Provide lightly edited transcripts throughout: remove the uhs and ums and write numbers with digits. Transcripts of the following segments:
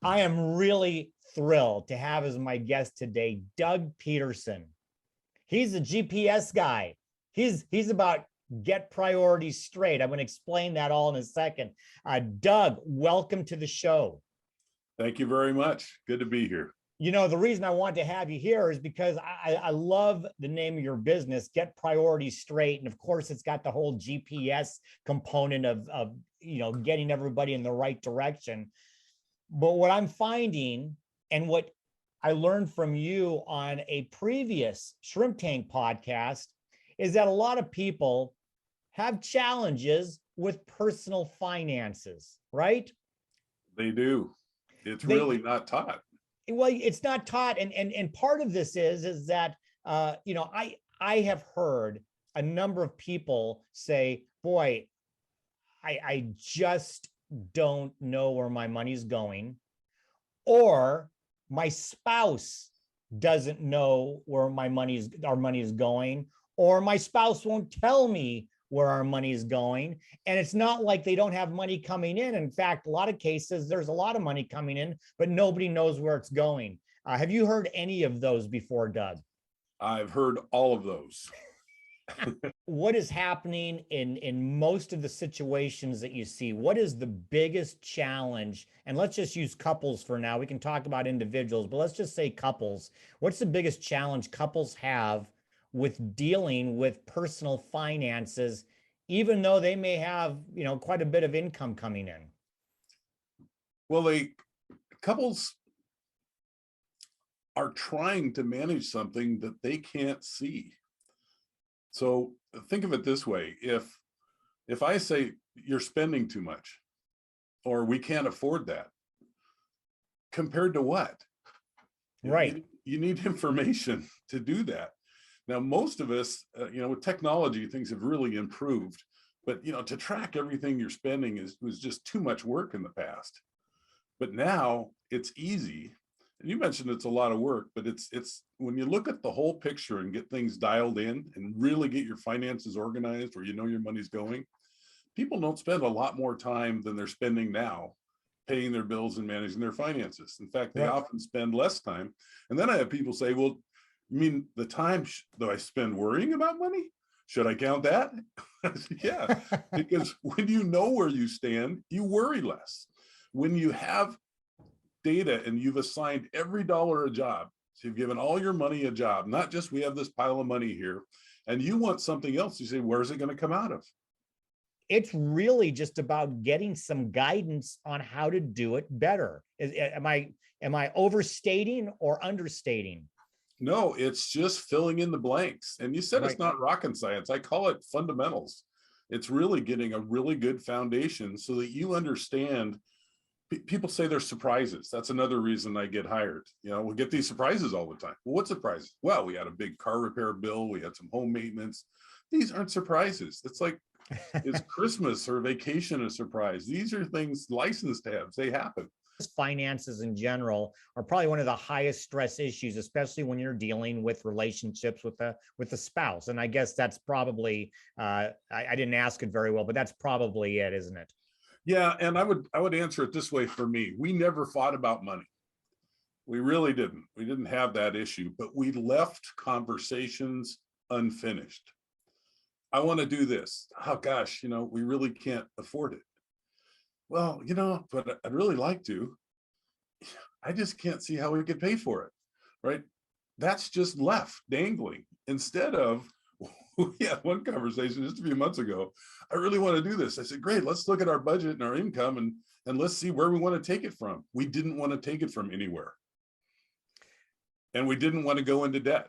I am really thrilled to have as my guest today, Doug Peterson. He's a GPS guy. He's about get priorities straight. I'm going to explain that all in a second. Doug, welcome to the show. Thank you very much. Good to be here. You know, the reason I want to have you here is because I love the name of your business, Get Priorities Straight. And of course, it's got the whole GPS component of getting everybody in the right direction. But what I'm finding, and what I learned from you on a previous Shrimp Tank podcast, is that a lot of people have challenges with personal finances, right? They do. It's really not taught. Well, it's not taught, and part of this is that I have heard a number of people say, "Boy, I just don't know where my money's going," or my spouse doesn't know where our money is going, or my spouse won't tell me where our money is going. And it's not like they don't have money coming in. In fact, a lot of cases, there's a lot of money coming in, but nobody knows where it's going. Have you heard any of those before, Doug? I've heard all of those. What is happening in most of the situations that you see? What is the biggest challenge? And let's just use couples for now. We can talk about individuals, but let's just say couples. What's the biggest challenge couples have with dealing with personal finances, even though they may have, quite a bit of income coming in? Well, couples are trying to manage something that they can't see. So think of it this way. If I say you're spending too much, or we can't afford that, compared to what? Right. You need information to do that. Now, most of us, with technology, things have really improved, but, to track everything you're spending was just too much work in the past. But now it's easy. And you mentioned it's a lot of work, but it's when you look at the whole picture and get things dialed in and really get your finances organized where your money's going, people don't spend a lot more time than they're spending now paying their bills and managing their finances. In fact, they often spend less time. And then I have people say, well, you mean the time that I spend worrying about money? Should I count that? Yeah, because when you know where you stand, you worry less. When you have data and you've assigned every dollar a job, so you've given all your money a job, not just we have this pile of money here, and you want something else, you say, where's it going to come out of? It's really just about getting some guidance on how to do it better. Am I overstating or understating? No, it's just filling in the blanks. And you said It's not rocket science. I call it fundamentals. It's really getting a really good foundation so that you understand. People say there's surprises. That's another reason I get hired. We'll get these surprises all the time. Well, what surprises? Well, we had a big car repair bill. We had some home maintenance. These aren't surprises. It's like, is Christmas or vacation a surprise? These are things, license tabs, they happen. Finances in general are probably one of the highest stress issues, especially when you're dealing with relationships with the spouse. And I guess that's probably, I didn't ask it very well, but that's probably it, isn't it? Yeah, and I would answer it this way. For me, we never fought about money. We really didn't. We didn't have that issue, but we left conversations unfinished. I want to do this. Oh gosh, we really can't afford it. Well, but I'd really like to. I just can't see how we could pay for it, right? That's just left dangling. Instead of, we had one conversation just a few months ago. I really want to do this. I said, great, let's look at our budget and our income and let's see where we want to take it from. We didn't want to take it from anywhere. And we didn't want to go into debt.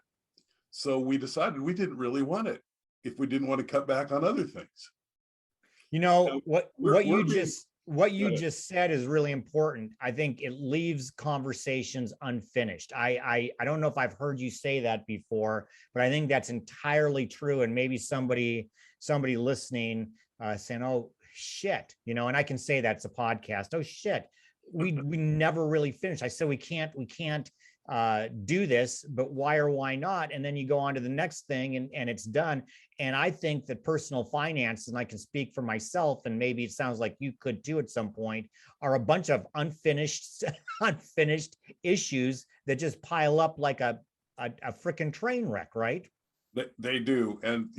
So we decided we didn't really want it if we didn't want to cut back on other things. What you just said is really important. I think it leaves conversations unfinished. I don't know if I've heard you say that before, but I think that's entirely true. And maybe somebody listening saying, "Oh shit," and I can say that's a podcast. Oh shit, we never really finished. I said we can't do this, but why or why not? And then you go on to the next thing, and it's done. And I think that personal finance, and I can speak for myself, and maybe it sounds like you could too at some point, are a bunch of unfinished unfinished issues that just pile up like a freaking train wreck, right? They do. And,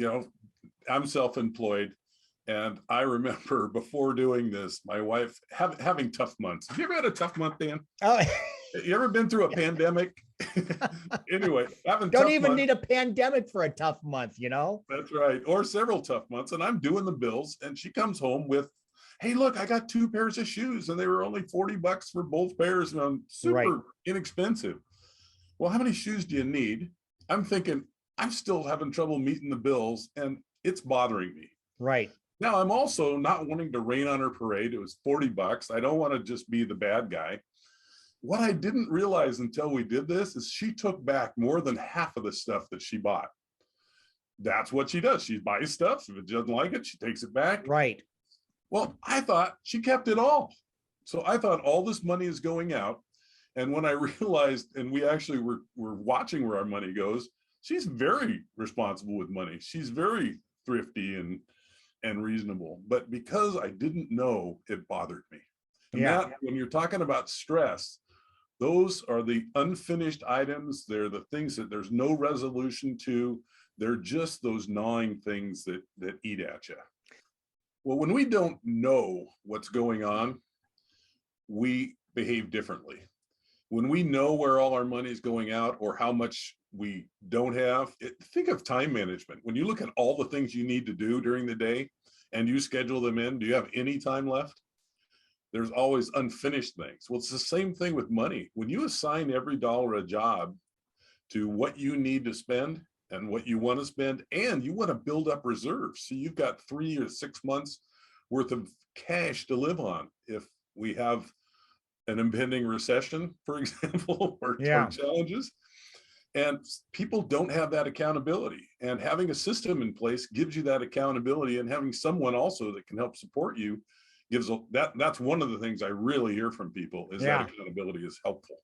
I'm self-employed. And I remember before doing this, my wife having tough months. Have you ever had a tough month, Dan? Oh, You ever been through a pandemic? Anyway, having don't tough even months. need a pandemic for a tough month, you know? That's right. Or several tough months. And I'm doing the bills, and she comes home with, hey, look, I got 2 pairs of shoes, and they were only $40 for both pairs, and I'm Right, super inexpensive. Well, how many shoes do you need? I'm thinking, I'm still having trouble meeting the bills, and it's bothering me. right. Now, I'm also not wanting to rain on her parade. It was $40. I don't want to just be the bad guy. What I didn't realize until we did this is she took back more than half of the stuff that she bought. That's what she does. She buys stuff. If it doesn't like it, she takes it back. Right. Well, I thought she kept it all. So I thought all this money is going out. And when I realized, and we actually were watching where our money goes, she's very responsible with money. She's very thrifty and reasonable. But because I didn't know, it bothered me. And Yeah. that, when you're talking about stress, those are the unfinished items. They're the things that there's no resolution to. They're just those gnawing things that eat at you. Well, when we don't know what's going on, we behave differently. When we know where all our money is going out or how much we don't have, think of time management. When you look at all the things you need to do during the day and you schedule them in, do you have any time left? There's always unfinished things. Well, it's the same thing with money. When you assign every dollar a job to what you need to spend and what you want to spend, and you want to build up reserves, so you've got 3 or 6 months worth of cash to live on if we have an impending recession, for example, or challenges. And people don't have that accountability. And having a system in place gives you that accountability, and having someone also that can help support you gives that's one of the things I really hear from people is that accountability is helpful.